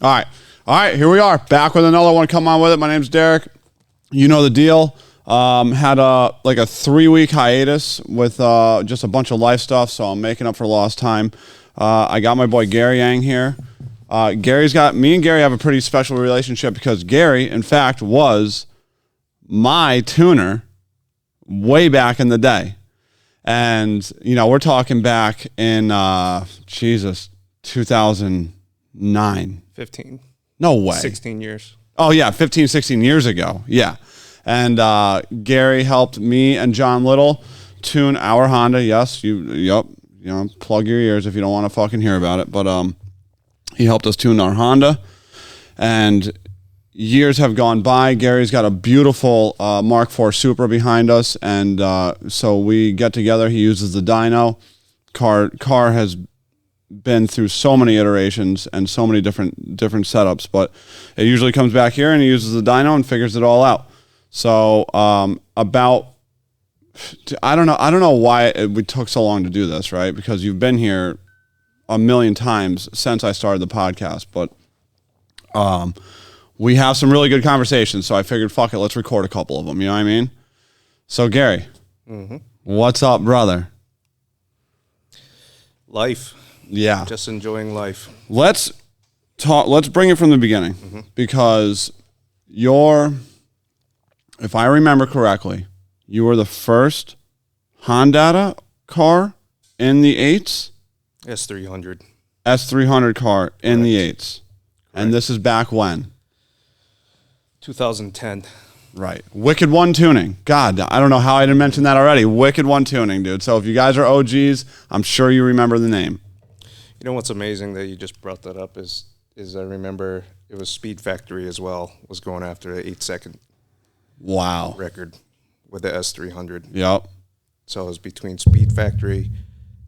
All right, here we are, back with another one. Come on with it. My name's Derek. You know the deal. Had a 3-week hiatus with just a bunch of life stuff, so I'm making up for lost time. I got my boy Garry Eng here. Me and Garry have a pretty special relationship because Garry, in fact, was my tuner way back in the day. And, you know, we're talking back in, 2009. 15. No way. 16 years. Oh, yeah, 15, 16 years ago. Yeah. And Garry helped me and John Little tune our Honda. Yes, plug your ears if you don't want to fucking hear about it. But he helped us tune our Honda. And years have gone by. Gary's got a beautiful Mark 4 Supra behind us. And so we get together. He uses the dyno. Car has been through so many iterations and so many different setups, but it usually comes back here and he uses the dyno and figures it all out. So I don't know why we took so long to do this, right? Because you've been here a million times since I started the podcast, but we have some really good conversations, so I figured, fuck it, let's record a couple of them, you know what I mean? So Garry, What's up, brother? Life. Yeah. Just enjoying life. Let's bring it from the beginning, because if I remember correctly, you were the first Honda car in the 8s? S300. S300 car in the 8s. And this is back when? 2010. Right. Wicked One tuning. God, I don't know how I didn't mention that already. Wicked One tuning, dude. So if you guys are OGs, I'm sure you remember the name. You know what's amazing that you just brought that up is I remember it was Speed Factory as well, was going after the 8-second record with the S300. Yep. So it was between Speed Factory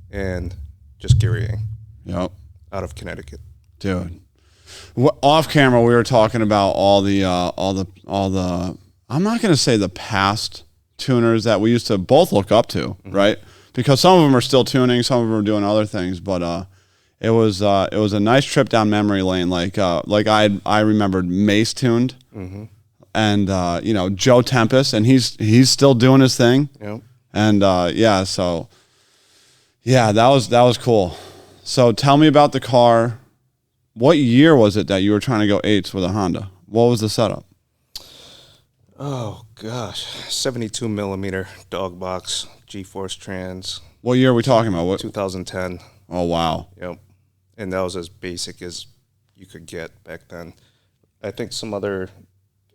and just Garry Eng. Yep. Out of Connecticut. Dude. Off camera, we were talking about all the I'm not going to say the past tuners that we used to both look up to, right? Because some of them are still tuning, some of them are doing other things, but it was a nice trip down memory lane. Like I remembered Mace tuned, and Joe Tempest, and he's still doing his thing. Yep. And that was cool. So tell me about the car. What year was it that you were trying to go 8s with a Honda? What was the setup? Oh gosh, 72 millimeter dog box, G-Force trans. What year are we talking about? 2010. Oh wow. Yep. And that was as basic as you could get back then. I think some other,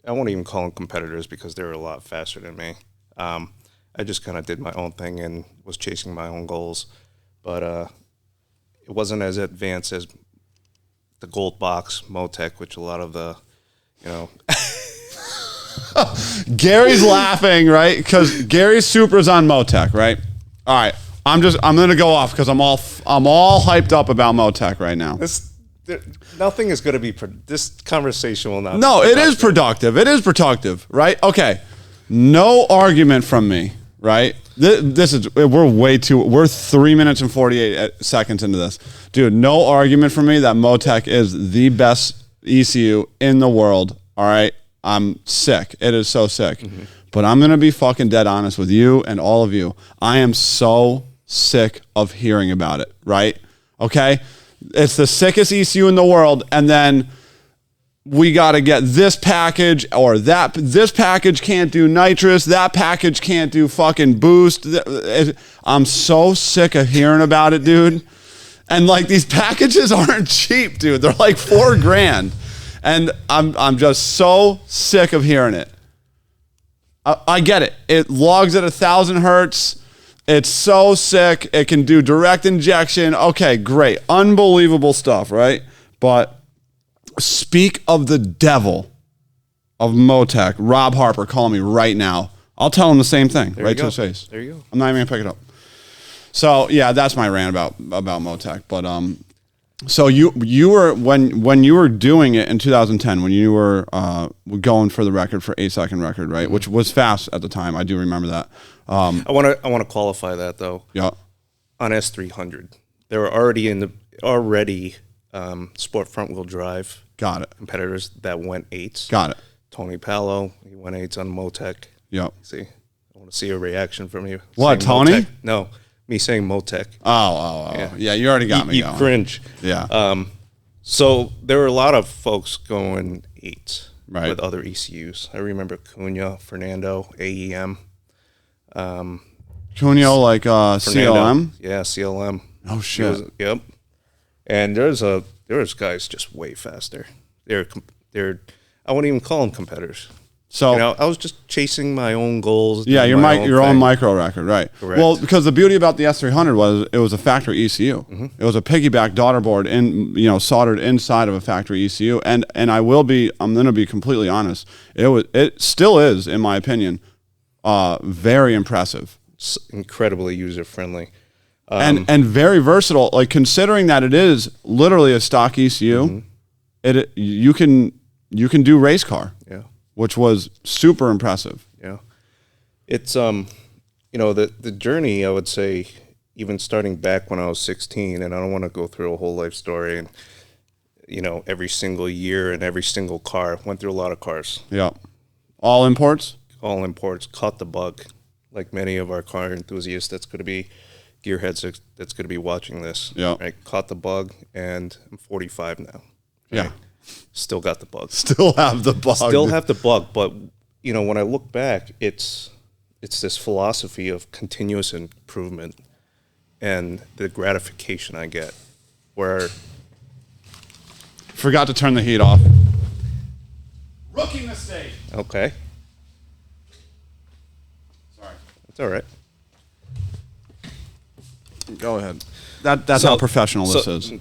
I won't even call them competitors because they were a lot faster than me. I just kind of did my own thing and was chasing my own goals. But it wasn't as advanced as the Gold Box Motec, which a lot of the, Gary's laughing, right? Because Gary's Supra's on Motec, right? All right. I'm going to go off because I'm all hyped up about Motec right now. Nothing is going to be, this conversation will not. No, it is productive. It is productive, right? Okay. No argument from me, right? We're 3 minutes and 48 seconds into this. Dude, no argument from me that Motec is the best ECU in the world, all right? I'm sick. It is so sick. But I'm going to be fucking dead honest with you and all of you. I am so sick of hearing about it, right? Okay? It's the sickest ECU in the world, and then we got to get this package or that. This package can't do nitrous. That package can't do fucking boost. I'm so sick of hearing about it, dude. And like these packages aren't cheap, dude. They're like $4,000. And I'm just so sick of hearing it. I get it. It logs at 1,000 hertz. It's so sick. It can do direct injection. Okay, great. Unbelievable stuff, right? But speak of the devil of Motec, Rob Harper, call me right now. I'll tell him the same thing, right to his face. There you go. I'm not even going to pick it up. So, yeah, that's my rant about Motec. But so you were when you were doing it in 2010, when you were going for the record for 8-second record, right? Which was fast at the time. I do remember that. I want to qualify that though. Yeah. On S300, they were already sport front wheel drive. Got it. Competitors that went 8s. Got it. Tony Palo, he went 8s on Motec. Yep. See, I want to see a reaction from you. What, saying Tony? Motec. No, me saying Motec. Oh. Yeah, you already got me You going. cringe. Yeah. So there were a lot of folks going 8s Right. with other ECUs. I remember Cunha, Fernando, AEM. Cunha, like CLM? Yeah, CLM. Oh, shit. Yep. And there's guys just way faster. They're I wouldn't even call them competitors. So I was just chasing my own goals. yeah, doing your own thing. micro record, right? Correct. Well, because the beauty about the S300 was it was a factory ECU. It was a piggyback daughter board soldered inside of a factory ECU, and I'm going to be completely honest. It still is, in my opinion, very impressive. It's incredibly user friendly. And very versatile. Like, considering that it is literally a stock ECU, you can do race car. Yeah. Which was super impressive. Yeah. It's the journey, I would say, even starting back when I was 16, and I don't want to go through a whole life story and every single year and every single car. Went through a lot of cars. Yeah. All imports? All imports. Caught the bug. Like many of our car enthusiasts that's going to be gearheads that's going to be watching this. Yeah. Right? Caught the bug, and I'm 45 now. Right? Yeah. Still got the bug. Still have the bug. Still have the bug, but when I look back, it's this philosophy of continuous improvement and the gratification I get. Where forgot to turn the heat off. Rookie mistake. Okay, Sorry. it's all right. Go ahead. That's how professional this is.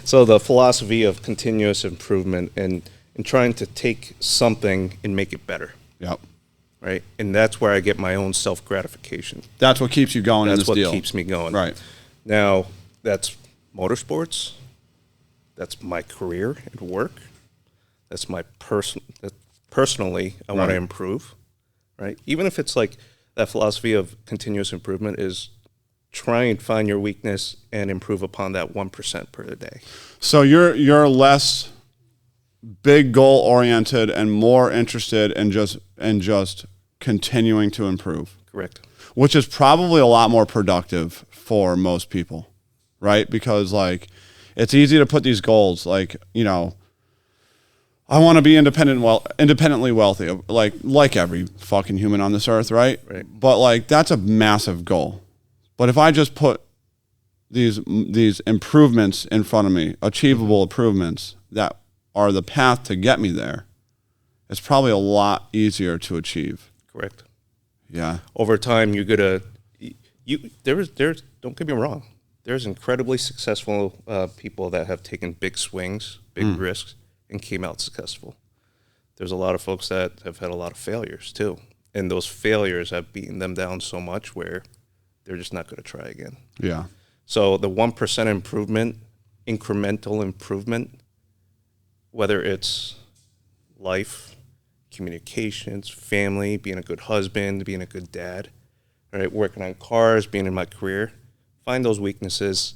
So the philosophy of continuous improvement and trying to take something and make it better. Yep. Right? And that's where I get my own self-gratification. That's what keeps you going in That's this what deal. keeps me going. Right. Now, that's motorsports. That's my career at work. That's my personally, I want to improve. Right? Even if it's like that philosophy of continuous improvement is try and find your weakness and improve upon that 1% per day. So you're less big goal oriented and more interested in just continuing to improve. Correct. Which is probably a lot more productive for most people, right? Because like it's easy to put these goals like, I want to be independently wealthy, like every fucking human on this earth, right? Right. But like that's a massive goal. But if I just put these improvements in front of me, achievable improvements that are the path to get me there, it's probably a lot easier to achieve. Correct. Yeah. Over time, you're gonna there's don't get me wrong. There's incredibly successful people that have taken big swings, big risks, and came out successful. There's a lot of folks that have had a lot of failures too, and those failures have beaten them down so much where they're just not going to try again. Yeah. So the 1% improvement, incremental improvement, whether it's life, communications, family, being a good husband, being a good dad, right, working on cars, being in my career, find those weaknesses,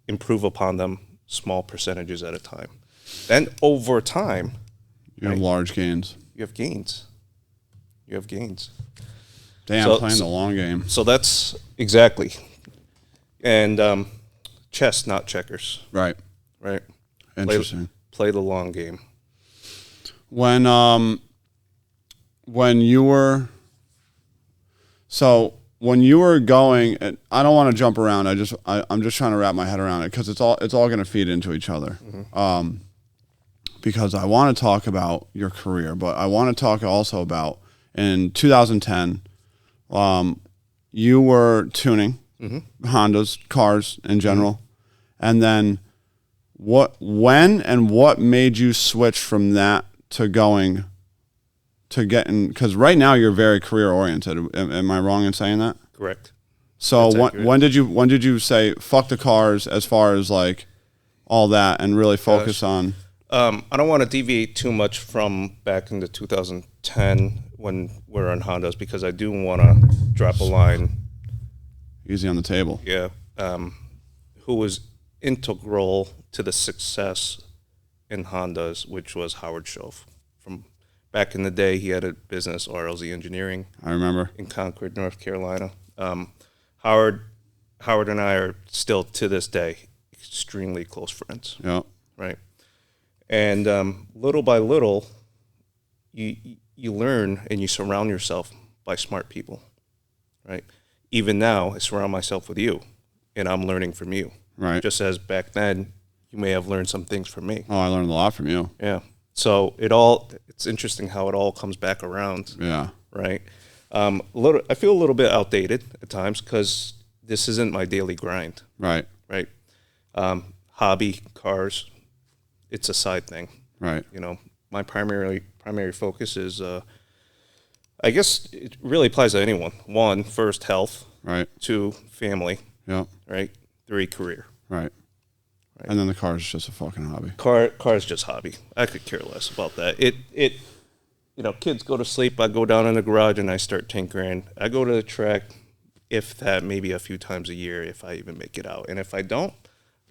improve upon them, small percentages at a time. Then over time, You have large gains. you have gains. You have gains. Damn, playing the long game. So that's exactly. And chess, not checkers. Right. Right. Interesting. Play the long game. When you were going, and I don't want to jump around. I'm just trying to wrap my head around it because it's all going to feed into each other. Mm-hmm. Because I want to talk about your career, but I want to talk also about in 2010, you were tuning Hondas, cars in general, and then when and what made you switch from that to going to getting? Because right now you're very career oriented. Am I wrong in saying that? Correct. So when did you say fuck the cars as far as like all that and really focus on? I don't want to deviate too much from back into 2010 when we're on Hondas because I do want to drop a line. Easy on the table. Yeah. Who was integral to the success in Hondas, which was Howard Schoaf. From back in the day, he had a business, RLZ Engineering. I remember. In Concord, North Carolina. Howard and I are still, to this day, extremely close friends. Yeah. Right? And little by little, you learn and you surround yourself by smart people, right? Even now, I surround myself with you, and I'm learning from you. Right. Just as back then, you may have learned some things from me. Oh, I learned a lot from you. Yeah. So it's interesting how it all comes back around. Yeah. Right. I feel a little bit outdated at times because this isn't my daily grind. Right. Right. Hobby, cars, it's a side thing. Right. You know, my primary focus is, I guess it really applies to anyone. 1, first, health. Right. 2, family. Yeah. Right. 3, career. Right. And then the car is just a fucking hobby. Car is just hobby. I could care less about that. You know, kids go to sleep. I go down in the garage and I start tinkering. I go to the track, if that, maybe a few times a year, if I even make it out. And if I don't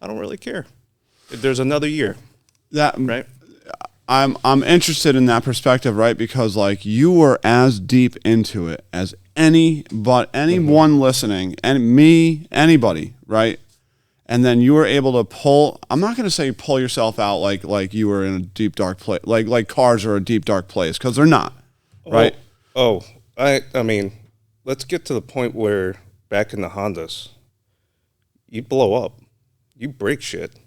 really care. There's another year. Right. I'm interested in that perspective, right? Because like you were as deep into it as anyone listening, and me, anybody, right? And then you were able to pull. I'm not going to say pull yourself out like you were in a deep dark place, like cars are a deep dark place, because they're not, right? I mean, let's get to the point where back in the Hondas, you blow up, you break shit.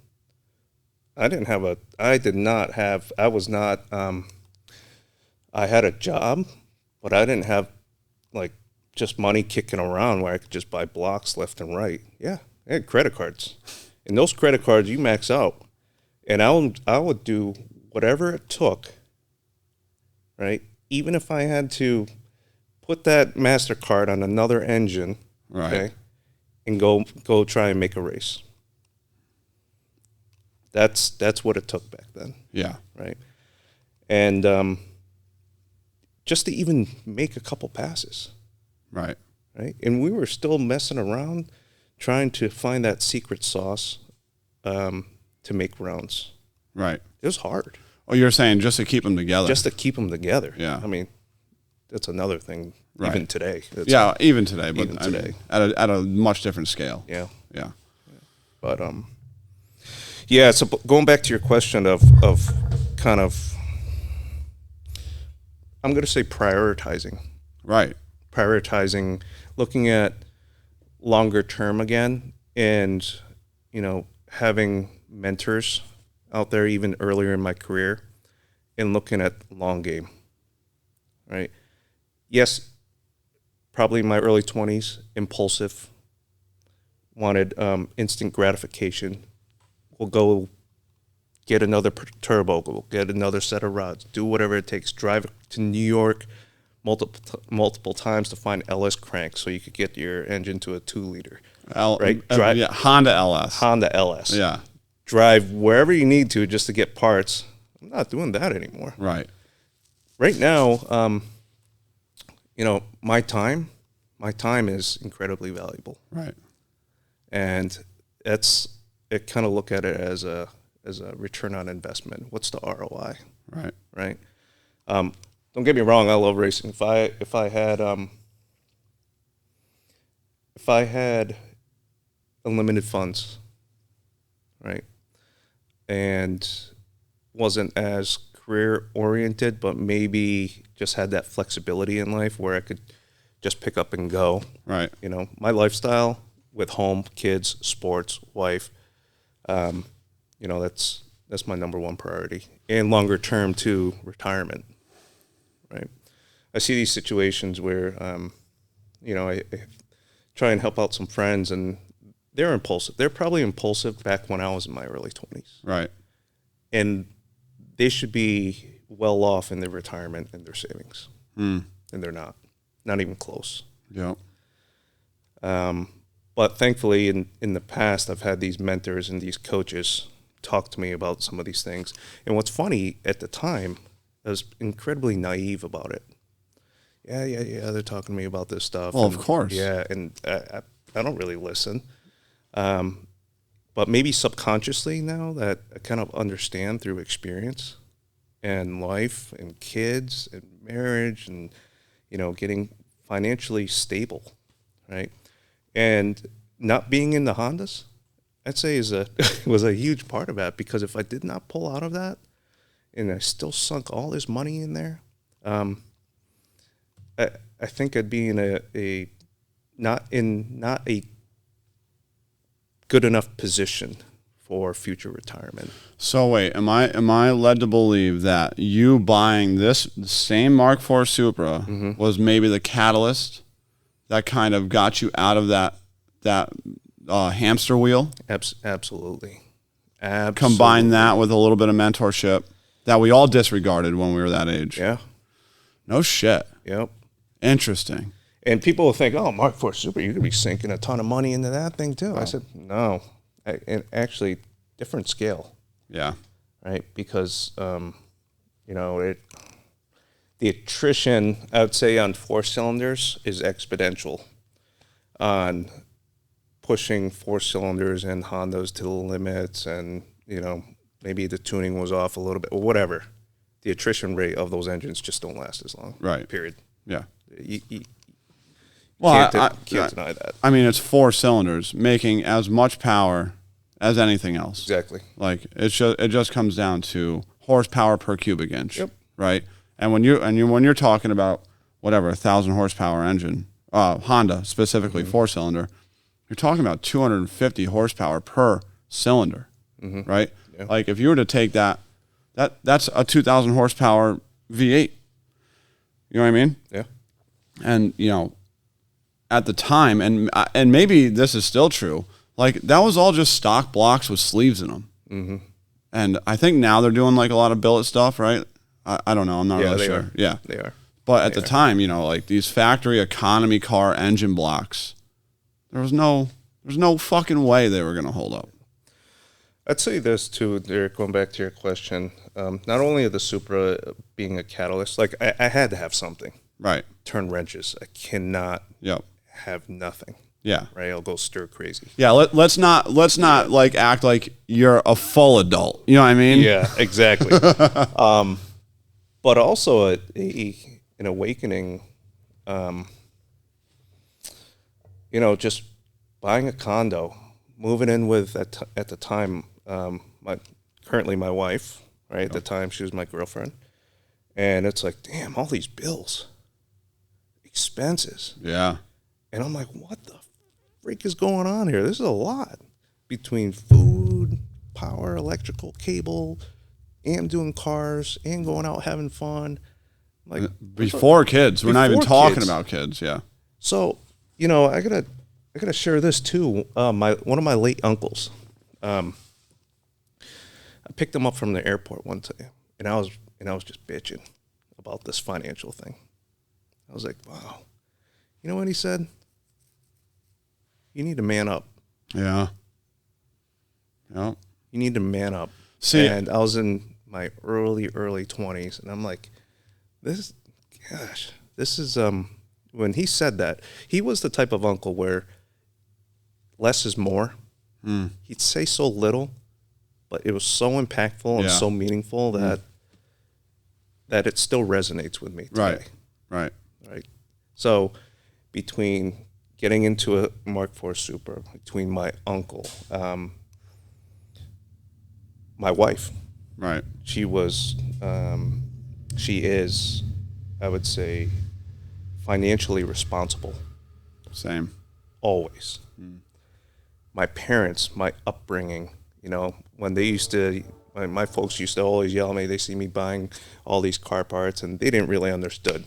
I had a job, but I didn't have like just money kicking around where I could just buy blocks left and right. Yeah, I had credit cards. And those credit cards, you max out. And I would do whatever it took, right? Even if I had to put that MasterCard on another engine, right, okay, and go try and make a race. That's what it took back then. Yeah. Right. And just to even make a couple passes. Right. Right. And we were still messing around trying to find that secret sauce to make rounds. Right. It was hard. Oh, you're saying just to keep them together. Just to keep them together. Yeah. I mean, that's another thing. Right. Even today. Even today. But even today. I mean, at a much different scale. Yeah. Yeah. But yeah, so going back to your question of kind of, I'm going to say prioritizing. Right. Prioritizing, looking at longer term again, and, you know, having mentors out there even earlier in my career and looking at long game, right? Yes, probably in my early 20s, impulsive, wanted instant gratification. We'll go get another turbo, we'll get another set of rods, do whatever it takes, drive to New York multiple times to find LS cranks so you could get your engine to a 2-liter. Right? Honda LS. Honda LS. Yeah. Drive wherever you need to just to get parts. I'm not doing that anymore. Right. Right now, you know, my time is incredibly valuable. Right. And it kind of look at it as a return on investment. What's the ROI? Right. Right. Don't get me wrong. I love racing. If I had unlimited funds, right, and wasn't as career oriented, but maybe just had that flexibility in life where I could just pick up and go. Right. You know, my lifestyle with home, kids, sports, wife. You know, that's my number one priority, and longer term to retirement. Right. I see these situations where, you know, I try and help out some friends, and they're impulsive. They're probably impulsive back when I was in my early 20s. Right. And they should be well off in their retirement and their savings. And they're not even close. Yeah. But thankfully, in the past, I've had these mentors and these coaches talk to me about some of these things. And what's funny, at the time, I was incredibly naive about it. Yeah, they're talking to me about this stuff. Well, of course. Yeah, and I don't really listen. But but maybe subconsciously now that I kind of understand through experience and life and kids and marriage and, getting financially stable, right? And not being in the Hondas, I'd say was a huge part of that, because if I did not pull out of that and I still sunk all this money in there, I think I'd be in a not a good enough position for future retirement. So wait, am I led to believe that you buying this same Mark IV Supra was maybe the catalyst that kind of got you out of that hamster wheel? Absolutely. Combine that with a little bit of mentorship that we all disregarded when we were that age. Yeah. No shit. Yep. Interesting. And people will think, oh, Mark IV Super, you're going to be sinking a ton of money into that thing too. I said, no. And actually, different scale. Yeah. Right? Because, the attrition, I would say, on 4 cylinders is exponential. On pushing 4 cylinders and Hondas to the limits, and, maybe the tuning was off a little bit or whatever. The attrition rate of those engines just don't last as long. Right. Period. Yeah. You Well, can't deny that. I mean, it's 4 cylinders making as much power as anything else. Exactly. Like it just comes down to horsepower per cubic inch. Yep. Right. And when you're talking about whatever 1,000 horsepower engine, Honda specifically 4-cylinder, you're talking about 250 horsepower per cylinder. Right. Yeah. Like if you were to take that's a 2,000 horsepower V8. You know what I mean? Yeah. And at the time, and maybe this is still true, like that was all just stock blocks with sleeves in them. Mm-hmm. And I think now they're doing like a lot of billet stuff, right? I don't know. I'm not really sure. Yeah, they are. But at the time, like these factory economy car engine blocks, there's no fucking way they were going to hold up. I'd say this too, Derek, going back to your question. Not only the Supra being a catalyst, like I had to have something. Right. Turn wrenches. I cannot have nothing. Yeah. Right. I'll go stir crazy. Yeah. Let's not like act like you're a full adult. You know what I mean? Yeah, exactly. But also an awakening, just buying a condo, moving in with at the time, currently my wife, right? At the time she was my girlfriend. And it's like, damn, all these bills, expenses. Yeah. And I'm like, what the freak is going on here? This is a lot between food, power, electrical, cable, and doing cars, and going out having fun. Like before kids, we're not even talking about kids. Yeah. So, I gotta share this too. One of my late uncles, I picked him up from the airport one time, and I was just bitching about this financial thing. I was like, wow. You know what he said? You need to man up. Yeah. Yeah. You need to man up. See, and I was in my early 20s, and I'm like, this is, when he said that, he was the type of uncle where less is more. He'd say so little, but it was so impactful and so meaningful that it still resonates with me today. Right. So between getting into a Mark IV Supra, between my uncle, my wife, right, she is, I would say, financially responsible. Same. Always. My parents, my upbringing, when they used to, my folks used to always yell at me, they see me buying all these car parts, and they didn't really understood,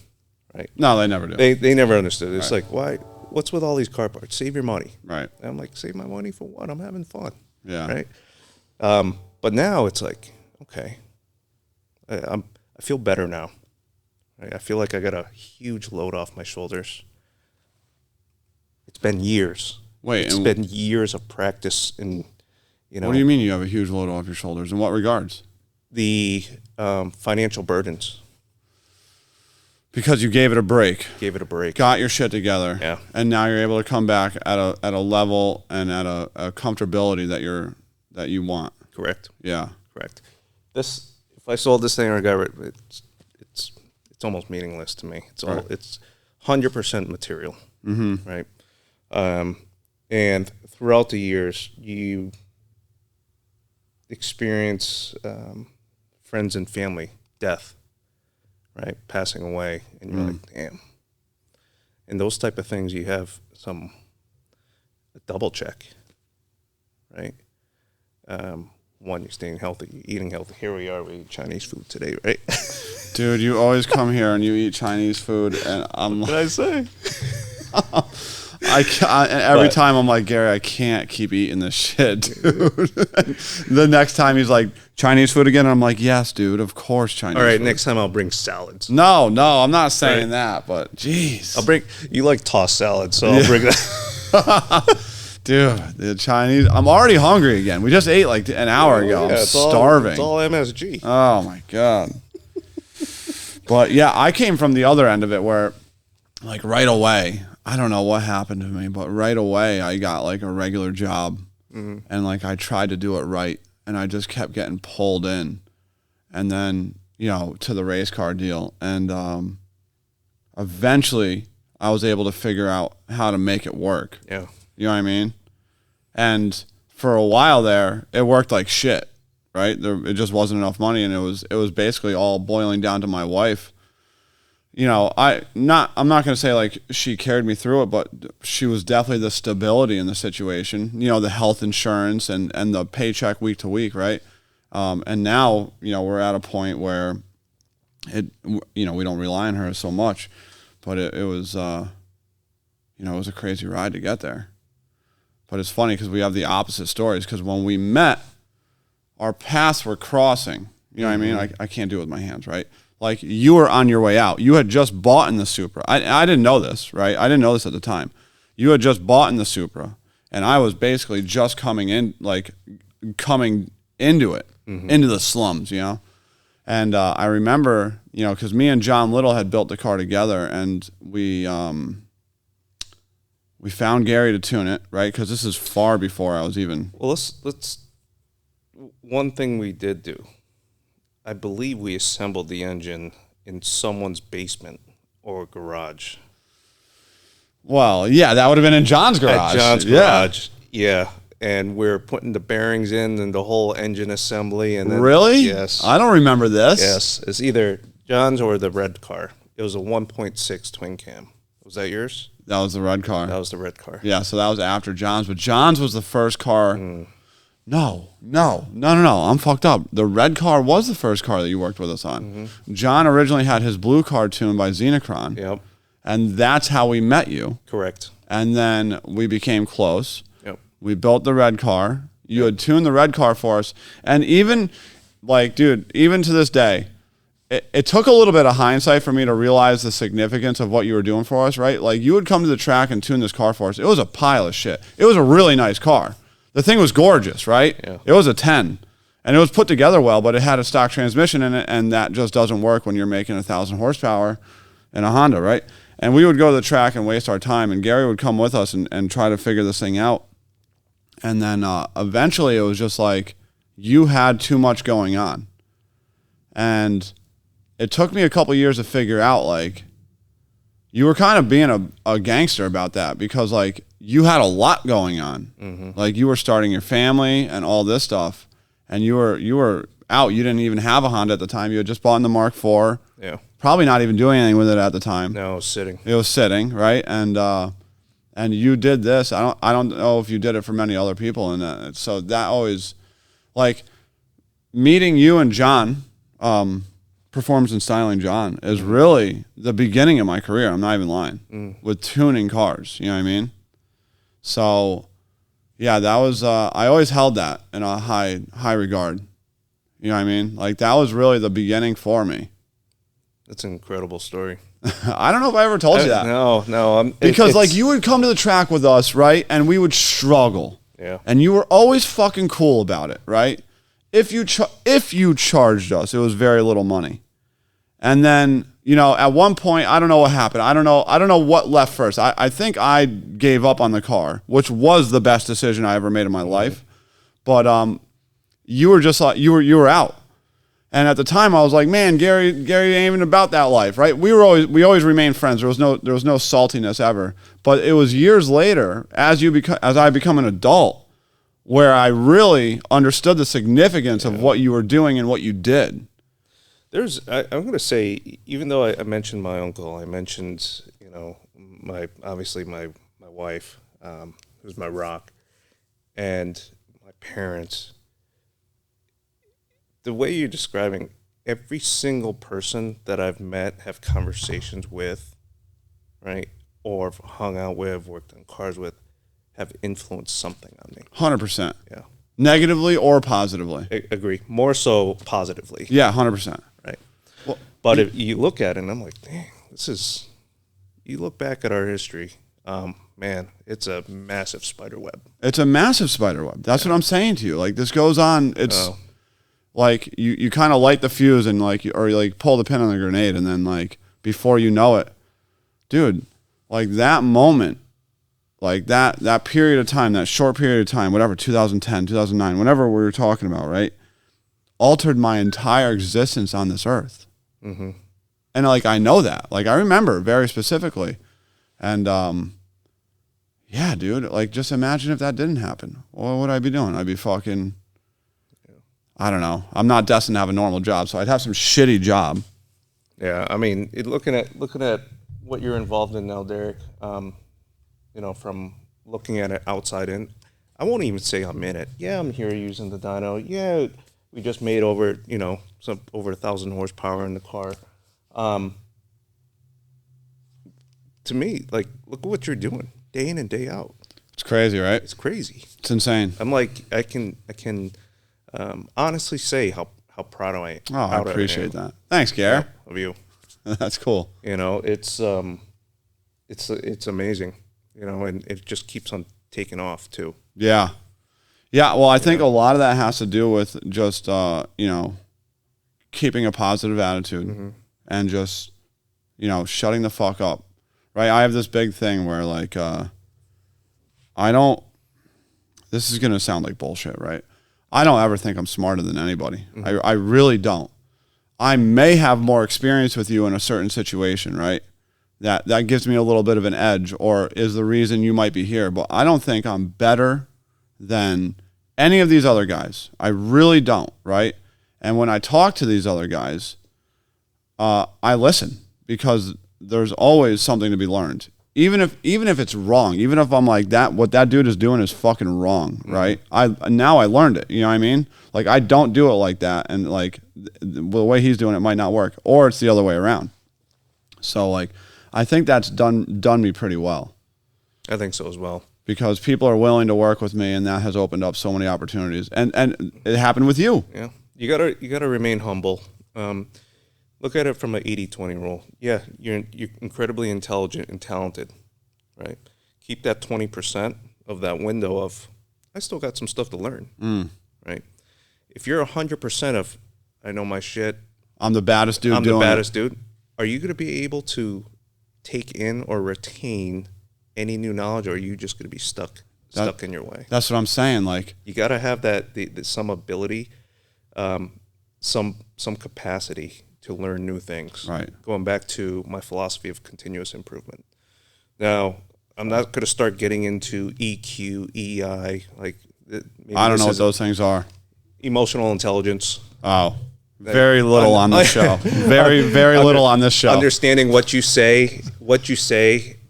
right? No, they never do. They never understood. It's like, why? What's with all these car parts? Save your money. Right. And I'm like, save my money for what? I'm having fun. Yeah. Right. But now it's like, okay, I feel better now. Right? I feel like I got a huge load off my shoulders. It's been years. It's been years of practice in, What do you mean you have a huge load off your shoulders? In what regards? The financial burdens. Because you gave it a break. Got your shit together. Yeah. And now you're able to come back at a level and at a comfortability that you're that you want. Correct. Yeah. Correct. This, if I sold this thing or got rid, it's almost meaningless to me. It's all Right. it's 100% material, right? And throughout the years, you experience friends and family death, right? Passing away, and you're like, damn. And those type of things, you have a double check, right? One, you're staying healthy, you're eating healthy. Here we are, we eat Chinese food today, right? Dude, you always come here and you eat Chinese food, and I'm What did I say? every time I'm like, Gary, I can't keep eating this shit, dude. The next time he's like, Chinese food again, and I'm like, yes, dude, of course Chinese All right, food. next time I'll bring salads. No, I'm not saying that, but jeez. I'll bring, you like tossed salads, so I'll bring that. Dude, the Chinese, I'm already hungry again. We just ate like an hour ago. I'm starving. It's all MSG. Oh my God. But yeah, I came from the other end of it where like right away, I don't know what happened to me, but right away I got like a regular job and like I tried to do it right and I just kept getting pulled in and then, you know, to the race car deal. And eventually I was able to figure out how to make it work. Yeah. You know what I mean? And for a while there, it worked like shit, right? It just wasn't enough money, and it was basically all boiling down to my wife. You know, I'm not going to say like she carried me through it, but she was definitely the stability in the situation. You know, the health insurance and the paycheck week to week, right? And now, you know, we're at a point where we don't rely on her so much, but it was, it was a crazy ride to get there. But it's funny because we have the opposite stories. Because when we met, our paths were crossing. You know what I mean? I can't do it with my hands, right? Like you were on your way out. You had just bought in the Supra. I didn't know this, right? I didn't know this at the time. You had just bought in the Supra, and I was basically just coming into it, into the slums, you know? And I remember, you know, because me and John Little had built the car together, and we found Gary to tune it, right? Because this is far before I was even. Well, let's. One thing we did do, I believe we assembled the engine in someone's basement or garage. Well, yeah, that would have been in John's garage. At John's garage, yeah. And we're putting the bearings in and the whole engine assembly. And then, really? Yes. I don't remember this. Yes, it's either John's or the red car. It was a 1.6 twin cam. Was that yours? That was the red car. That was the red car. Yeah, so that was after John's, but John's was the first car. No, I'm fucked up. The red car was the first car that you worked with us on. John originally had his blue car tuned by Xenocron. Yep. And that's how we met you. Correct. And then we became close. Yep. We built the red car. You had tuned the red car for us. And even, like, dude, even to this day, it took a little bit of hindsight for me to realize the significance of what you were doing for us, right? Like, you would come to the track and tune this car for us. It was a pile of shit. It was a really nice car. The thing was gorgeous, right? Yeah. It was a 10. And it was put together well, but it had a stock transmission in it, and that just doesn't work when you're making 1,000 horsepower in a Honda, right? And we would go to the track and waste our time, and Gary would come with us and try to figure this thing out. And then eventually it was just like, you had too much going on. And it took me a couple years to figure out, like, you were kind of being a gangster about that because, like, you had a lot going on. Like, you were starting your family and all this stuff, and you were out. You didn't even have a Honda at the time. You had just bought in the Mark IV. Yeah. Probably not even doing anything with it at the time. No, it was sitting. It was sitting, right? And you did this. I don't know if you did it for many other people, and so that always, like, meeting you and John, Performance and Styling John, is really the beginning of my career. I'm not even lying. With tuning cars, you know what I mean? So, yeah, that was. I always held that in a high regard. You know what I mean? Like, that was really the beginning for me. That's an incredible story. I don't know if I ever told you that. No. Because, like, you would come to the track with us, right? And we would struggle. Yeah. And you were always fucking cool about it, right? If you charged us, it was very little money. And then, you know, at one point, I don't know what happened. I don't know what left first. I think I gave up on the car, which was the best decision I ever made in my life. but you were just like, you were out. And at the time I was like, man, Gary ain't even about that life, right? We always remained friends. There was no saltiness ever. But it was years later, as I become an adult, where I really understood the significance of what you were doing and what you did. I'm going to say, even though I mentioned my uncle, I mentioned, my wife, who's my rock, and my parents. The way you're describing, every single person that I've met, have conversations with, right, or hung out with, worked on cars with, have influenced something on me. 100%. Yeah. Negatively or positively. Agree. More so positively. Yeah, 100%. Right. Well, but if you look at it, and I'm like, dang, you look back at our history, man, it's a massive spider web. It's a massive spider web. That's what I'm saying to you. Like, this goes on. It's like you kind of light the fuse and or pull the pin on the grenade, and then before you know it, dude, that moment, that period of time, that short period of time, whatever, 2010, 2009, whatever we were talking about, right, altered my entire existence on this earth. Mm-hmm. And I know that, I remember very specifically. And yeah, dude, just imagine if that didn't happen. What would I be doing? I'd be fucking, I don't know. I'm not destined to have a normal job, so I'd have some shitty job. Yeah, I mean, looking at what you're involved in now, Derek, from looking at it outside in, I won't even say I'm in it. Yeah, I'm here using the dyno. Yeah, we just made over 1,000 horsepower in the car. To me, look at what you're doing day in and day out. It's crazy, right? It's crazy. It's insane. I'm I can honestly say how proud I am. Oh, I appreciate that. Thanks, Gary. Of you. That's cool. It's amazing. And it just keeps on taking off too. Yeah. Yeah. Well, I think a lot of that has to do with just, keeping a positive attitude and just, shutting the fuck up. Right. I have this big thing where this is going to sound like bullshit, right? I don't ever think I'm smarter than anybody. Mm-hmm. I really don't. I may have more experience with you in a certain situation, right? That gives me a little bit of an edge, or is the reason you might be here. But I don't think I'm better than any of these other guys. I really don't, right? And when I talk to these other guys, I listen, because there's always something to be learned. Even if it's wrong, even if I'm like, what that dude is doing is fucking wrong, right? Now I learned it, you know what I mean? I don't do it like that, and the way he's doing it might not work, or it's the other way around. So I think that's done me pretty well. I think so as well. Because people are willing to work with me, and that has opened up so many opportunities. And it happened with you. Yeah. You gotta remain humble. Look at it from an 80-20 rule. Yeah, you're incredibly intelligent and talented, right? Keep that 20% of that window of, I still got some stuff to learn, right? If you're 100% of, I know my shit. I'm the baddest dude I'm the baddest dude. Are you going to be able to take in or retain any new knowledge, or are you just going to be stuck in your way? That's what I'm saying. You got to have that some ability, some capacity to learn new things. Right. Going back to my philosophy of continuous improvement. Now, I'm not going to start getting into EQ, EI. I don't know what those things are. Emotional intelligence. Oh, very little on this show. Very, very little on this show. Understanding what you say,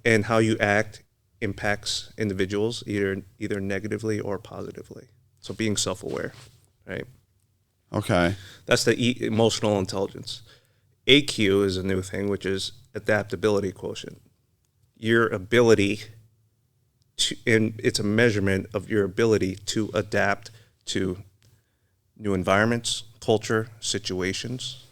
and how you act impacts individuals either negatively or positively. So being self-aware, right? Okay. That's the emotional intelligence. AQ is a new thing, which is adaptability quotient. Your ability to, and it's a measurement of your ability to adapt to new environments, culture, situations,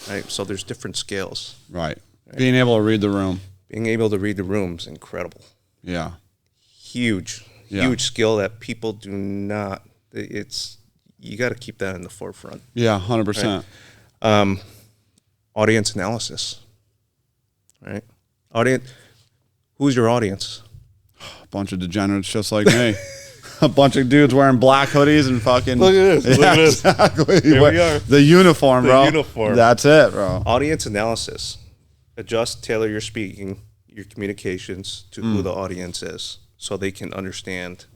right? So there's different scales. Right. Being able to read the room. Being able to read the room is incredible. Yeah. Huge skill that people do not, you got to keep that in the forefront. Yeah, 100%. Right? Audience analysis, right? Who's your audience? A bunch of degenerates just like me. a bunch of dudes wearing black hoodies and fucking. Look at this. Look at this. Exactly. Here we are. The uniform, bro. The uniform. That's it, bro. Audience analysis. Adjust, tailor your speaking, your communications to who the audience is, so they can understand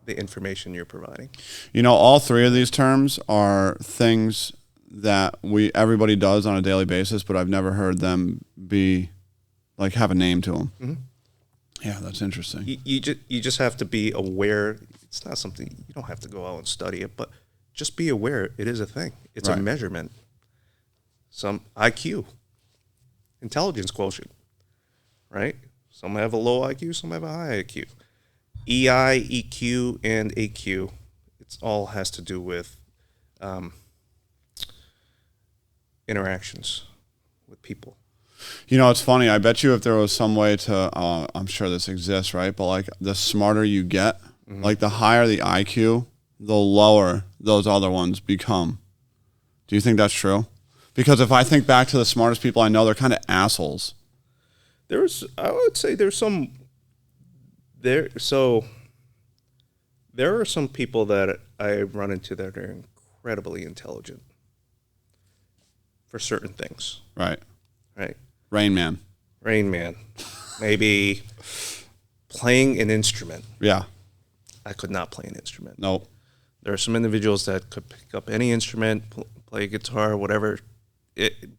the information you're providing. You know, all three of these terms are things that everybody does on a daily basis, but I've never heard them be like have a name to them. Mm-hmm. Yeah, that's interesting. You just have to be aware. It's not something, you don't have to go out and study it, but just be aware it is a thing. It's a measurement. Some IQ, intelligence quotient, right? Some have a low IQ, some have a high IQ. EI, EQ, and AQ. It all has to do with interactions with people. You know, it's funny. I bet you if there was some way to, I'm sure this exists, right? But like the smarter you get, like the higher the IQ, the lower those other ones become. Do you think that's true? Because if I think back to the smartest people I know, they're kind of assholes. I would say there's some, there are some people that I run into that are incredibly intelligent for certain things. Right. Right. Rain Man. Maybe playing an instrument. Yeah. I could not play an instrument. Nope. There are some individuals that could pick up any instrument, play guitar, whatever,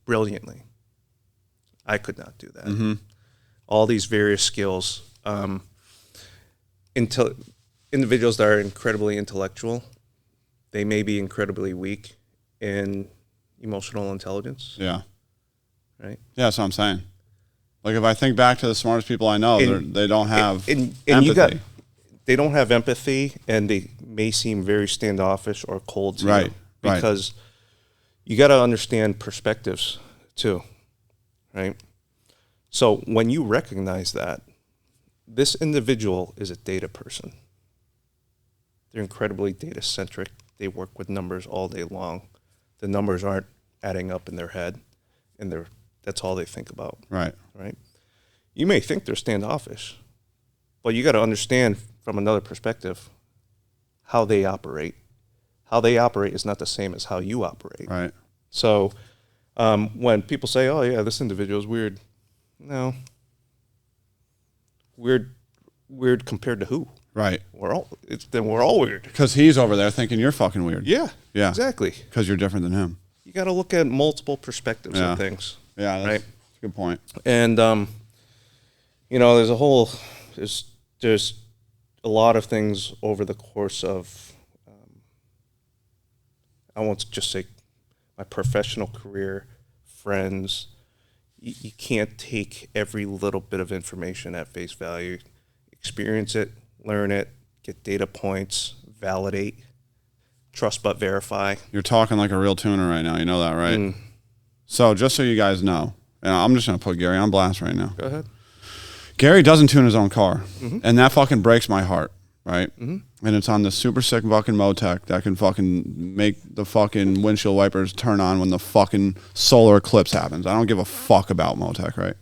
brilliantly. I could not do that. Mm-hmm. All these various skills. Individuals that are incredibly intellectual, they may be incredibly weak in emotional intelligence. Yeah. Right? Yeah, that's what I'm saying. Like if I think back to the smartest people I know, they don't have empathy. They don't have empathy, and they may seem very standoffish or cold to you. Because you got to understand perspectives too, right? So when you recognize that this individual is a data person, they're incredibly data-centric. They work with numbers all day long. The numbers aren't adding up in their head, and that's all they think about. Right. You may think they're standoffish, but you got to understand from another perspective how they operate. How they operate is not the same as how you operate. Right. So when people say, "Oh yeah, this individual is weird," no. Weird compared to who? Right. We're all weird. Because he's over there thinking you're fucking weird. Yeah. Exactly. Because you're different than him. You got to look at multiple perspectives of things. Yeah, that's a good point. And there's a lot of things over the course of I won't just say my professional career, friends. You can't take every little bit of information at face value. Experience it, learn it, get data points, validate, trust but verify. You're talking like a real tuner right now. You know that, right? So just so you guys know, and I'm just going to put Gary on blast right now. Go ahead. Gary doesn't tune his own car, and that fucking breaks my heart, right? And it's on the super sick fucking Motec that can fucking make the fucking windshield wipers turn on when the fucking solar eclipse happens. I don't give a fuck about Motec, right?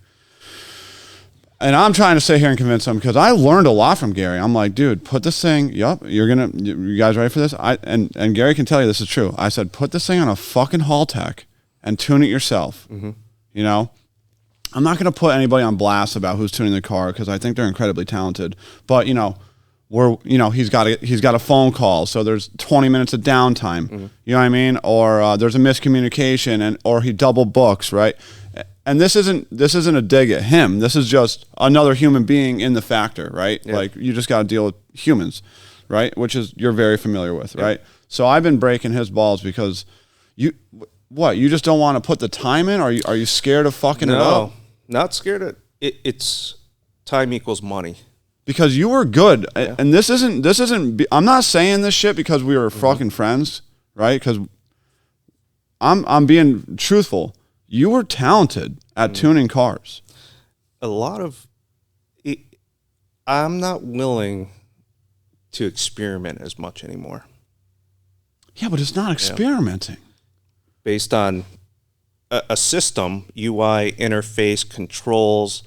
And I'm trying to sit here and convince him because I learned a lot from Gary. I'm like, dude, put this thing, you guys ready for this? And Gary can tell you this is true. I said, put this thing on a fucking Haltech and tune it yourself. You know? I'm not going to put anybody on blast about who's tuning the car because I think they're incredibly talented. But, he's got a phone call, so there's 20 minutes of downtime. You know what I mean? Or there's a miscommunication or he double books, right? And this isn't a dig at him. This is just another human being in the factor, right? Yeah. Like you just got to deal with humans, right? Which is you're very familiar with, right? So I've been breaking his balls because you just don't want to put the time in? Are you scared of fucking it up? No, not scared of it. It's time equals money. Because you were good, and this isn't. I'm not saying this shit because we were fucking friends, right? Because I'm being truthful. You were talented at tuning cars. A lot of it, I'm not willing to experiment as much anymore. Yeah, but it's not experimenting. Based on a system, UI, interface, controls,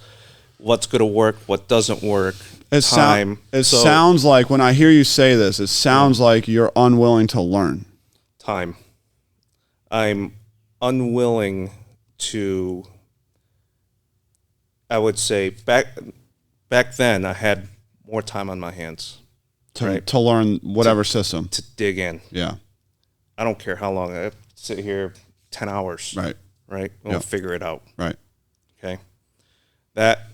what's going to work, what doesn't work. time. It sounds like, when I hear you say this, it sounds like you're unwilling to learn. Time. I'm unwilling to, I would say, back then I had more time on my hands. To learn whatever system. To dig in. Yeah. I don't care how long. I sit here 10 hours. Right. Right? We'll figure it out. Right. Okay? That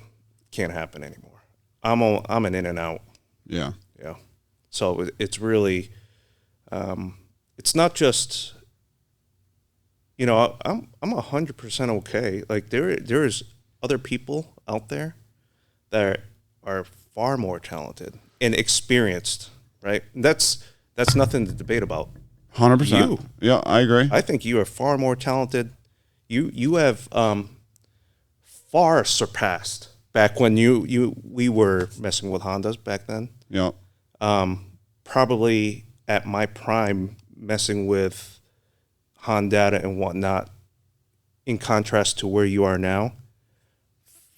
can't happen anymore. I'm an in and out. Yeah. Yeah. So it's really, it's not just, you know, I'm 100% okay. Like there is other people out there that are far more talented and experienced, right? That's nothing to debate about. 100%. Yeah, I agree. I think you are far more talented. You have far surpassed back when we were messing with Hondas back then. Yeah. Probably at my prime messing with Honda and whatnot, in contrast to where you are now,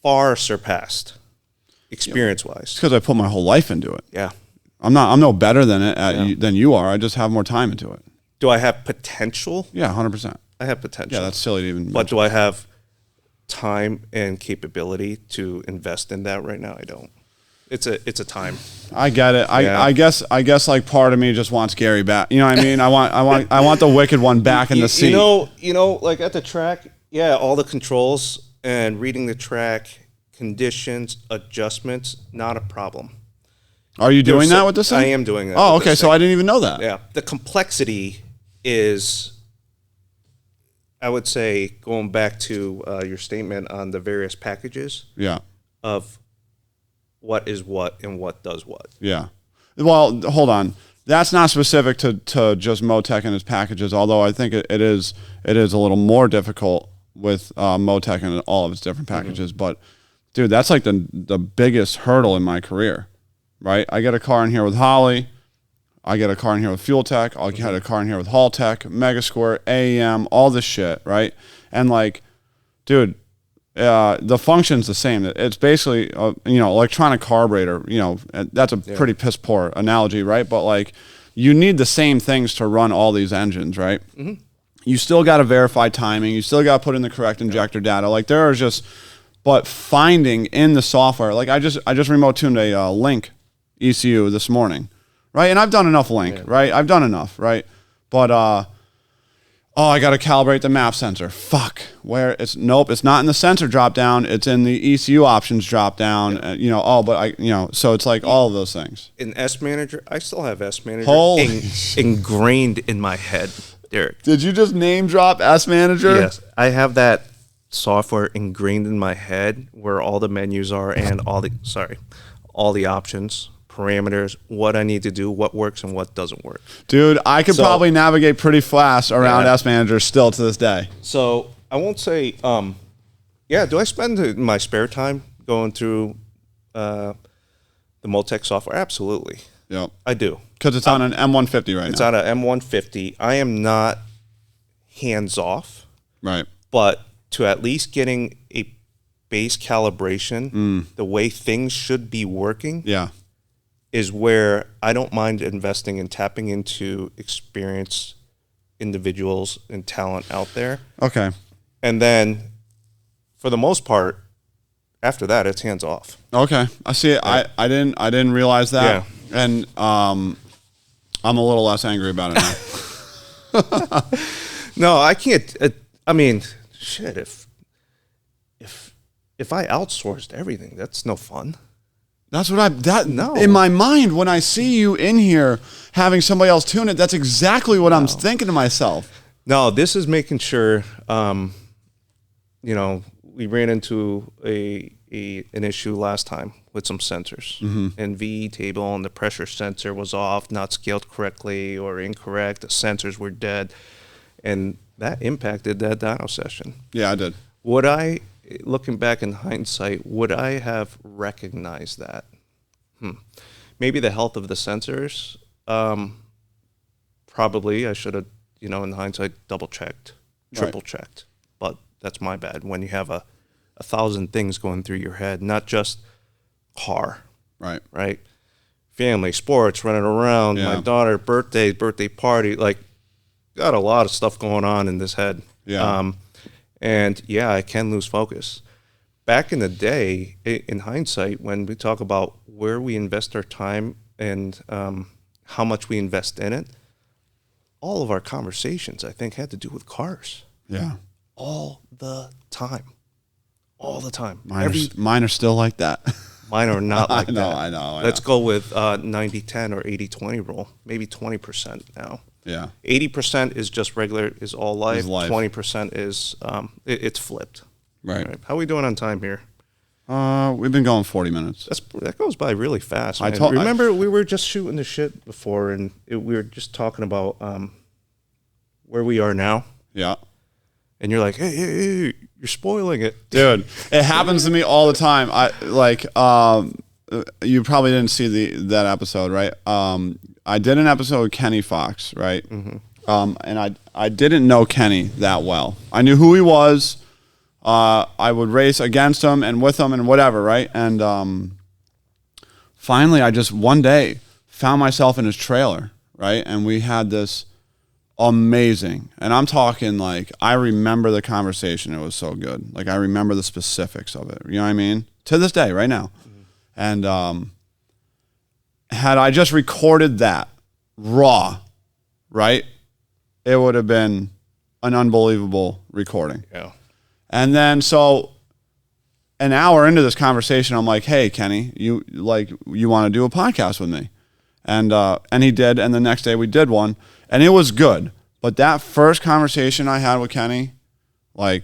far surpassed experience-wise. It's because I put my whole life into it. Yeah. I'm no better than you are. I just have more time into it. Do I have potential? Yeah, 100%. I have potential. Yeah, that's silly to even. But do I have time and capability to invest in that right now? I don't. It's a time. I get it. I guess like part of me just wants Garry back. You know what I mean? I want the Wicked One back in the seat. You know, like at the track, yeah, all the controls and reading the track, conditions, adjustments, not a problem. Are you doing that with this thing? I am doing that. Oh, okay. So I didn't even know that. Yeah. The complexity is, I would say, going back to your statement on the various packages. Yeah. Of what is what and what does what. Yeah. Well, hold on. That's not specific to just Motec and its packages, although I think it is a little more difficult with Motec and all of its different packages. Mm-hmm. But, dude, that's like the biggest hurdle in my career. Right, I get a car in here with Holly, I get a car in here with Fuel Tech, I'll get a car in here with Hall Tech, Mega Square, AEM, all this shit, right? And like, dude, the function's the same. It's basically, electronic carburetor. That's a pretty piss poor analogy, right? But like, you need the same things to run all these engines, right? Mm-hmm. You still got to verify timing. You still got to put in the correct injector data. Like there are just, but finding in the software, like I just remote tuned a Link ECU this morning, right? And I've done enough Link, right? I've done enough, right? But I got to calibrate the map sensor. Fuck, it's not in the sensor drop down. It's in the ECU options drop down. So it's like all of those things. In S Manager, I still have S Manager ingrained in my head, Derek. Did you just name drop S Manager? Yes, I have that software ingrained in my head where all the menus are and all the options, parameters, what I need to do, what works and what doesn't work. Dude, I could probably navigate pretty fast around S Manager still to this day. So I won't say, do I spend my spare time going through the Motec software? Absolutely. Yep. I do. Because it's on an M150 right now. It's on an M150. I am not hands off. Right. But to at least getting a base calibration, the way things should be working, is where I don't mind investing and tapping into experienced individuals and talent out there. Okay. And then, for the most part, after that, it's hands off. Okay, I see it. Yeah. I didn't realize that, and I'm a little less angry about it now. No, I can't. I mean, shit. If I outsourced everything, that's no fun. That's what in my mind, when I see you in here having somebody else tune it, that's exactly what I'm thinking to myself. No, this is making sure, we ran into an issue last time with some sensors. Mm-hmm. And VE table and the pressure sensor was off, not scaled correctly or incorrect. The sensors were dead. And that impacted that dyno session. Yeah, I did. Would I, looking back in hindsight, would I have recognized that? Maybe the health of the sensors. Probably I should have, in hindsight, double-checked, triple-checked. But that's my bad. When you have a thousand things going through your head, not just car, Right. Right. Family, sports, running around, Yeah. my daughter, birthday party, like got a lot of stuff going on in this head. Yeah. And yeah, I can lose focus. Back in the day, in hindsight, when we talk about where we invest our time and how much we invest in it, all of our conversations, I think, had to do with cars. Yeah. All the time. All the time. Mine are still like that. Mine are not like that. I know. Let's go with 90-10 or 80-20 rule. Maybe 20% now. Yeah. 80% is just regular, is all life. Is life. 20% is, it's flipped. Right. How are we doing on time here? We've been going 40 minutes. That goes by really fast. Man. Remember, we were just shooting the shit before, and we were just talking about where we are now. Yeah. And you're like, hey, you're spoiling it, dude. It happens to me all the time. You probably didn't see that episode, right? I did an episode with Kenny Fox, right? Mm-hmm. And I didn't know Kenny that well. I knew who he was. I would race against him and with him and whatever, right? And finally, I just one day found myself in his trailer, right? And we had this amazing, and I'm talking like I remember the conversation. It was so good. Like I remember the specifics of it. You know what I mean? To this day, right now. Mm-hmm. And had I just recorded that raw, right, it would have been an unbelievable recording. Yeah. And then so an hour into this conversation, I'm like, hey, Kenny, you want to do a podcast with me? And he did. And the next day we did one, and it was good. But that first conversation I had with Kenny, like,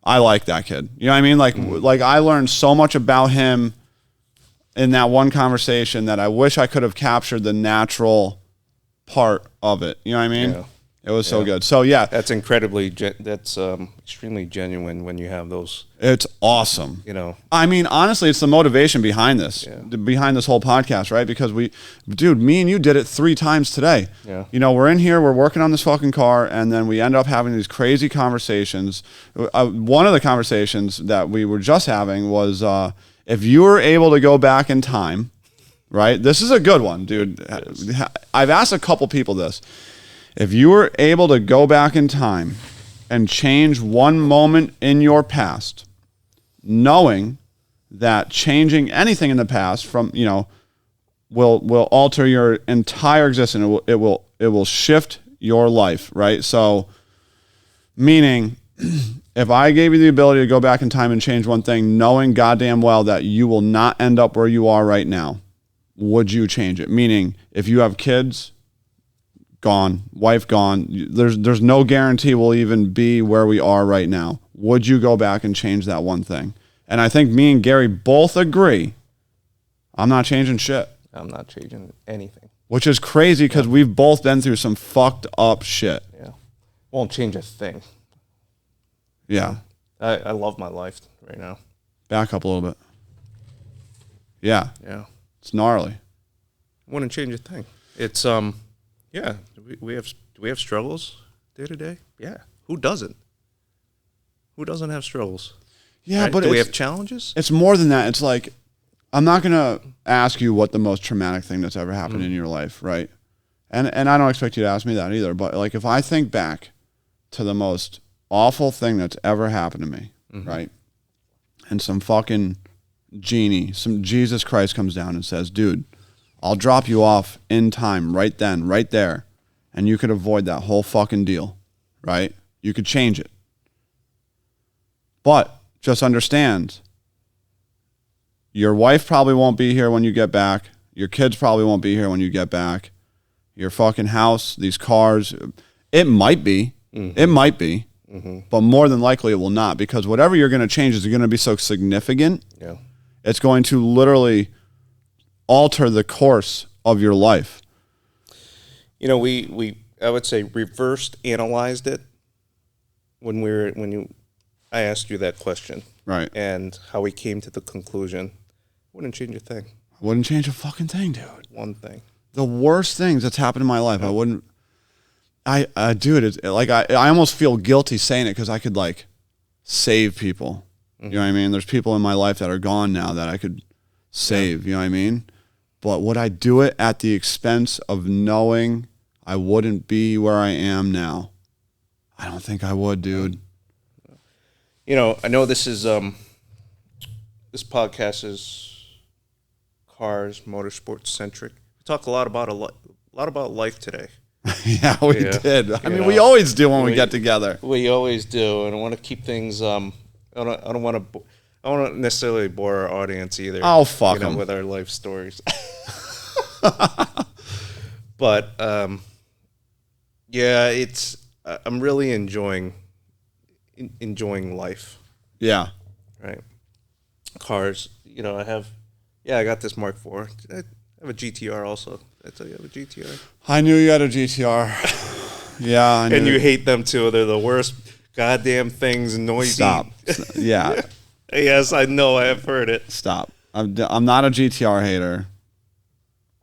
I like that kid. You know what I mean? Like I learned so much about him in that one conversation that I wish I could have captured the natural part of it. You know what I mean? Yeah. It was so good. So yeah, that's extremely genuine when you have those. It's awesome. You know, I mean, honestly, it's the motivation behind this, behind this whole podcast, right? Because me and you did it 3 times today. Yeah. You know, we're in here, we're working on this fucking car, and then we end up having these crazy conversations. One of the conversations that we were just having was if you were able to go back in time, right? This is a good one, dude. I've asked a couple people this. If you were able to go back in time and change one moment in your past, knowing that changing anything in the past from, you know, will alter your entire existence. It will shift your life, right? So, meaning, if I gave you the ability to go back in time and change one thing, knowing goddamn well that you will not end up where you are right now, would you change it? Meaning, if you have kids, gone, wife gone, there's no guarantee we'll even be where we are right now. Would you go back and change that one thing? And I think me and Gary both agree, I'm not changing shit. I'm not changing anything. Which is crazy because we've both been through some fucked up shit. Yeah. Won't change a thing. Yeah. I love my life right now. Back up a little bit. Yeah. Yeah. It's gnarly. Wouldn't change a thing. It's yeah. Do we have struggles day to day? Yeah. Who doesn't? Who doesn't have struggles? Yeah, right? but do we have challenges? It's more than that. It's like, I'm not gonna ask you what the most traumatic thing that's ever happened in your life, right? And I don't expect you to ask me that either. But like, if I think back to the most awful thing that's ever happened to me, right? And some fucking genie, some Jesus Christ comes down and says, dude, I'll drop you off in time right then, right there, and you could avoid that whole fucking deal, right? You could change it. But just understand, your wife probably won't be here when you get back. Your kids probably won't be here when you get back. Your fucking house, these cars, it might be. It might be. But more than likely it will not, because whatever you're going to change is going to be so significant. Yeah. It's going to literally alter the course of your life. You know, I would say reversed analyzed it I asked you that question. Right. And how we came to the conclusion. Wouldn't change a thing. I wouldn't change a fucking thing, dude. One thing. The worst things that's happened in my life, I wouldn't. Dude, it's like I almost feel guilty saying it because I could like save people. You know what I mean? There's people in my life that are gone now that I could save. You know what I mean? But would I do it at the expense of knowing I wouldn't be where I am now? I don't think I would, dude. You know, I know this is this podcast is cars, motorsports centric. We talk a lot about life today. Yeah, we did. I mean, we always do when we get together. We always do, and I want to keep things. I don't want to necessarily bore our audience either. Oh, fuck them with our life stories. But yeah, it's. I'm really enjoying life. Yeah. Right. Cars. You know, I got this Mark IV. I have a GTR also. Did I tell you I have a GTR? I knew you had a GTR. Yeah. I knew. And you hate them too. They're the worst goddamn things, noisy. Stop. Yeah. Yes, I know. I have heard it. Stop. I'm not a GTR hater.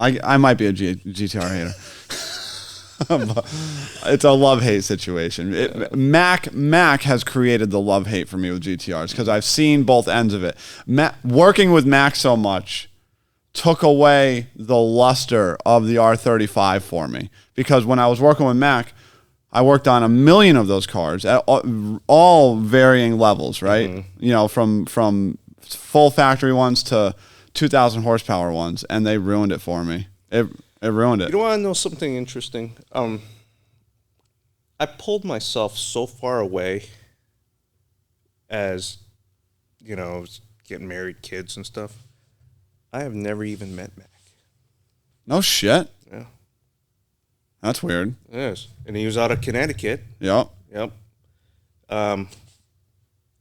I might be a GTR hater. It's a love-hate situation. Mac has created the love-hate for me with GTRs because I've seen both ends of it. Working with Mac so much took away the luster of the R35 for me because when I was working with Mac, I worked on 1 million of those cars at all varying levels, right? Mm-hmm. You know, from full factory ones to 2,000 horsepower ones, and they ruined it for me. It ruined it. You want to know something interesting? I pulled myself so far away as, you know, getting married, kids and stuff. I have never even met Mac. No shit. Yeah. That's weird. It is. And he was out of Connecticut. Yep.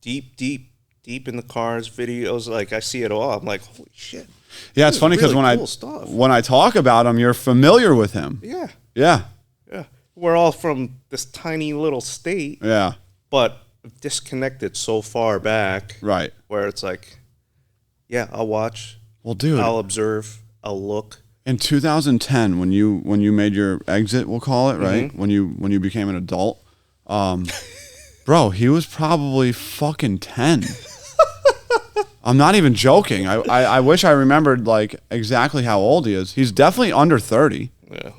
Deep in the cars, videos, like I see it all. I'm like, holy shit. Yeah, it's funny because when I talk about him, you're familiar with him. Yeah. Yeah. Yeah. We're all from this tiny little state. Yeah. But disconnected so far back. Right. Where it's like, yeah, I'll watch. Well, dude. I'll observe. I'll look. In 2010, when you made your exit, we'll call it, right? Mm-hmm. When you became an adult, bro, he was probably fucking 10. I'm not even joking. I wish I remembered like exactly how old he is. He's definitely under 30. Yeah,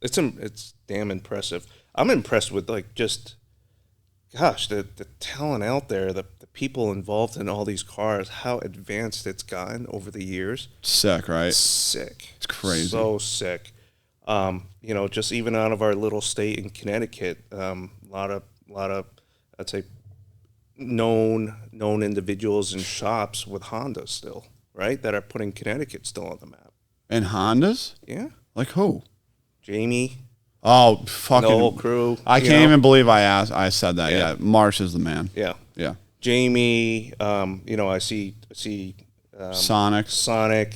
it's damn impressive. I'm impressed with like just, gosh, the talent out there, the people involved in all these cars, how advanced it's gotten over the years. Sick, right? Sick. It's crazy. So sick. You know, just even out of our little state in Connecticut, a lot of I'd say known individuals and shops with Hondas still, right? That are putting Connecticut still on the map. And Hondas? Yeah. Like who? Jamie. Oh, fucking. The whole crew. I can't even believe I said that. Yeah. Marsh is the man. Yeah. Yeah. Jamie, you know, I see Sonic.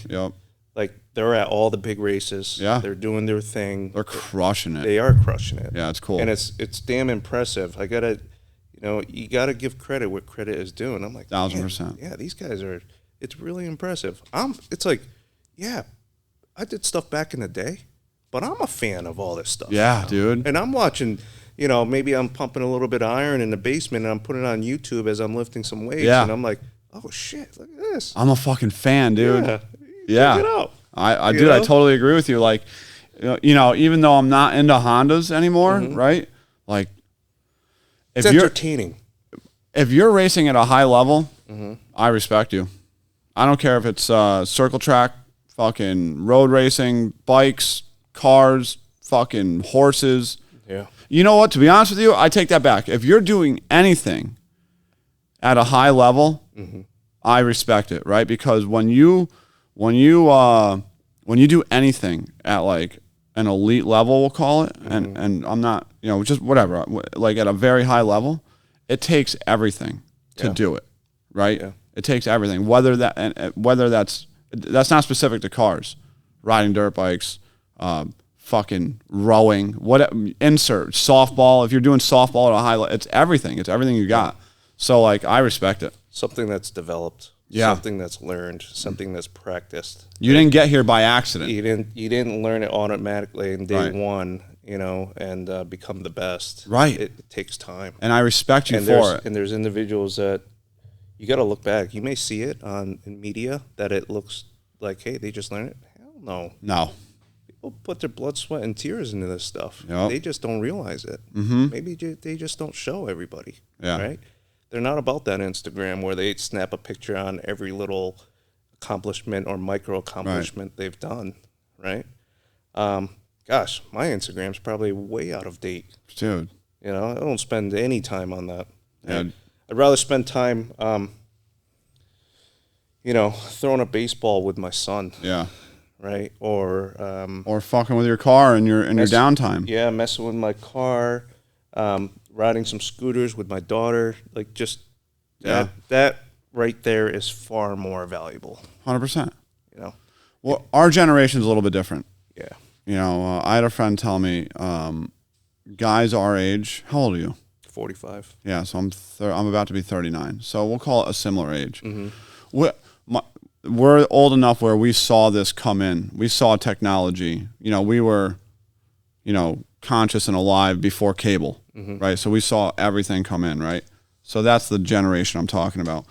Yep. Like they're at all the big races. Yeah. They're doing their thing. They're crushing it. They are crushing it. Yeah, it's cool. And it's damn impressive. You gotta give credit what credit is due. And I'm like, 1,000%. Yeah, these guys it's really impressive. It's like, yeah, I did stuff back in the day, but I'm a fan of all this stuff. Yeah, dude. And I'm watching, you know, maybe I'm pumping a little bit of iron in the basement and I'm putting it on YouTube as I'm lifting some weights. Yeah. And I'm like, oh shit, look at this. I'm a fucking fan, dude. Yeah. Check it out. I totally agree with you. Like, you know, even though I'm not into Hondas anymore, right? Like, it's entertaining. If you're racing at a high level, I respect you. I don't care if it's circle track, fucking road racing, bikes, cars, fucking horses. Yeah. You know what? To be honest with you, I take that back. If you're doing anything at a high level, I respect it, right? Because when you do anything at like an elite level, we'll call it, and I'm not, you know, just whatever, like at a very high level, it takes everything to do it, right? Yeah. It takes everything, whether that's not specific to cars, riding dirt bikes, fucking rowing, softball. If you're doing softball at a high level, it's everything. It's everything you got. So like, I respect it. Something that's developed. Yeah. Something that's learned, something that's practiced. You didn't get here by accident. You didn't learn it automatically in day one, you know, and become the best. Right. It takes time. And I respect you for it. And there's individuals that you got to look back. You may see it in media that it looks like, hey, they just learned it. Hell no. No. People put their blood, sweat, and tears into this stuff. Yep. They just don't realize it. Maybe they just don't show everybody. Yeah. Right? They're not about that Instagram where they snap a picture on every little accomplishment or micro accomplishment they've done. Right? Gosh, my Instagram's probably way out of date. Dude. You know, I don't spend any time on that. Yeah. I'd rather spend time, throwing a baseball with my son. Yeah. Right? Or fucking with your car in your downtime. Yeah, messing with my car, riding some scooters with my daughter. Like, just that right there is far more valuable. 100%. You know? Well, our generation's a little bit different. Yeah. You know, I had a friend tell me, guys our age, how old are you? 45. Yeah, so I'm about to be 39. So we'll call it a similar age. We're old enough where we saw this come in. We saw technology. You know, we were, conscious and alive before cable, right? So we saw everything come in, right? So that's the generation I'm talking about.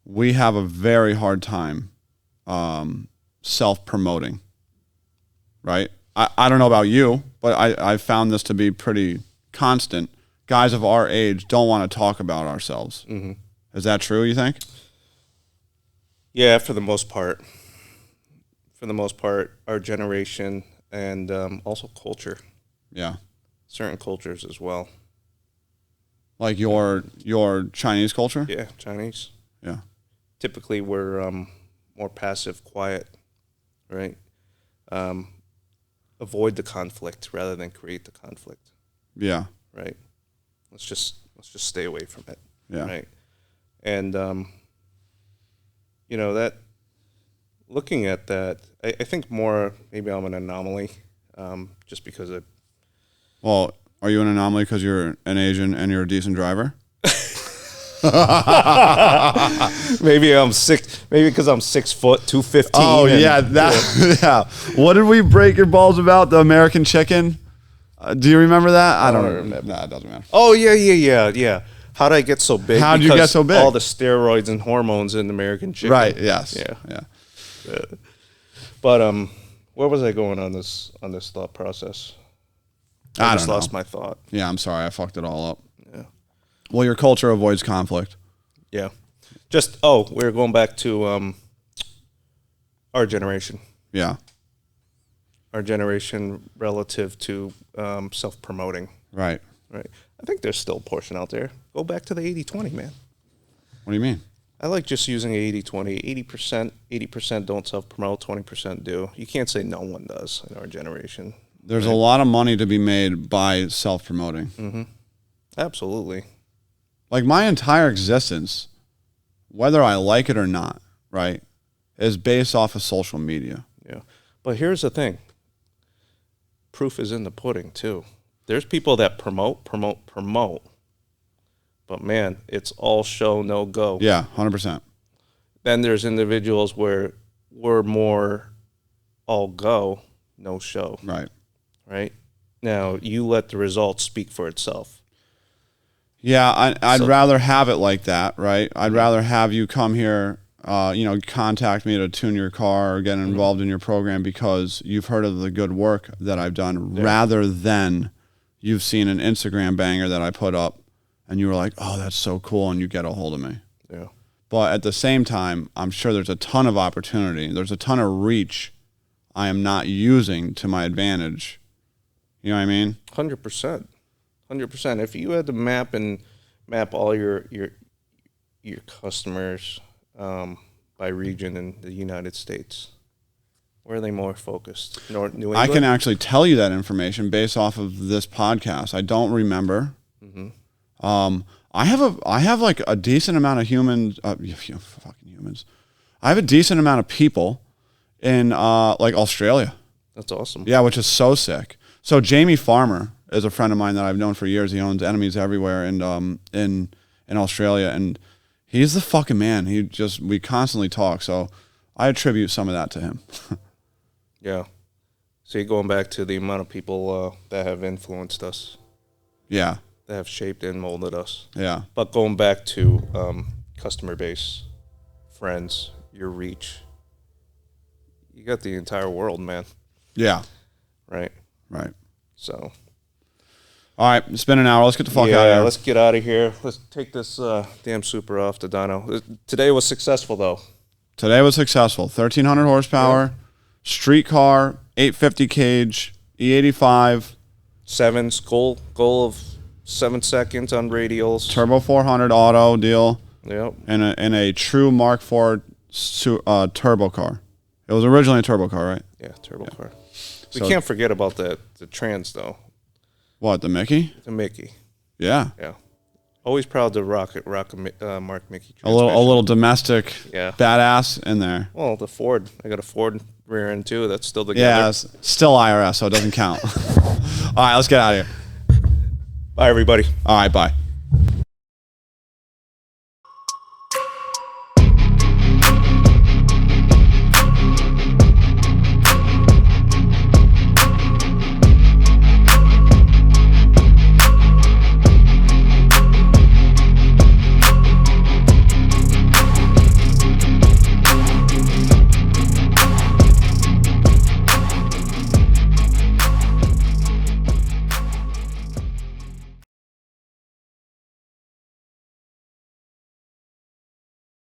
We have a very hard time self-promoting, right? I don't know about you, but I found this to be pretty constant. Guys of our age don't want to talk about ourselves. Is that true, you think? Yeah, for the most part. For the most part, our generation and also culture. Yeah. Certain cultures as well. Like your Chinese culture? Yeah, Chinese. Yeah. Typically, we're more passive, quiet, right? Avoid the conflict rather than create the conflict. Yeah. Right. Let's just stay away from it. Yeah. Right. And that looking at that, I think more maybe I'm an anomaly, just because of. Well, are you an anomaly because you're an Asian and you're a decent driver? Maybe I'm six. Maybe because I'm 6 foot, 215. Oh yeah, yeah. What did we break your balls about? The American chicken? Do you remember that? I don't remember. Nah, it doesn't matter. Oh yeah. How did I get so big? How did you get so big? All the steroids and hormones in American chicken. Right. Yes. Yeah. But where was I going on this thought process? I just lost my thought. Yeah, I'm sorry. I fucked it all up. Yeah. Well, your culture avoids conflict. Yeah. We're going back to our generation. Yeah. Our generation relative to self-promoting. Right. Right. I think there's still a portion out there. Go back to the 80-20, man. What do you mean? I like just using 80-20. 80% don't self-promote, 20% do. You can't say no one does in our generation. There's a lot of money to be made by self-promoting. Mm-hmm. Absolutely. Like my entire existence, whether I like it or not, right, is based off of social media. Yeah. But here's the thing. Proof is in the pudding, too. There's people that promote. But, man, it's all show, no go. Yeah, 100%. Then there's individuals where we're more all go, no show. Right. Right? Now, you let the results speak for itself. Yeah, I'd rather have it like that, right? I'd rather have you come here, contact me to tune your car or get involved in your program because you've heard of the good work that I've done rather than you've seen an Instagram banger that I put up and you were like, oh, that's so cool, and you get a hold of me. Yeah. But at the same time, I'm sure there's a ton of opportunity. There's a ton of reach I am not using to my advantage. You know what I mean? 100%. 100%. If you had to map all your customers by region in the United States, where are they more focused? New England? I can actually tell you that information based off of this podcast. I don't remember. Mm-hmm. I have like a decent amount of humans. Fucking humans. I have a decent amount of people in like Australia. That's awesome. Yeah, which is so sick. So Jamie Farmer is a friend of mine that I've known for years. He owns Enemies Everywhere in Australia, and he's the fucking man. We constantly talk. So I attribute some of that to him. Yeah. So you're going back to the amount of people that have influenced us. Yeah. That have shaped and molded us. Yeah. But going back to customer base, friends, your reach, you got the entire world, man. Yeah. Right. Right. So. All right, it's been an hour. Let's get the fuck out of here. Let's get out of here. Let's take this damn Supra off the dyno. Today was successful, though. Today was successful. 1,300 horsepower, street car, 850 cage, E85. Sevens, goal of 7 seconds on radials. Turbo 400 auto deal. Yep. And a true Mark IV turbo car. It was originally a turbo car, right? Yeah, turbo car. We can't forget about the trans, though. What, the Mickey? The Mickey. Yeah. Yeah. Always proud to rock a Mark Mickey A little domestic badass in there. Well, the Ford. I got a Ford rear end, too. That's still together. Yeah, it's still IRS, so it doesn't count. All right, let's get out of here. Bye, everybody. All right, bye.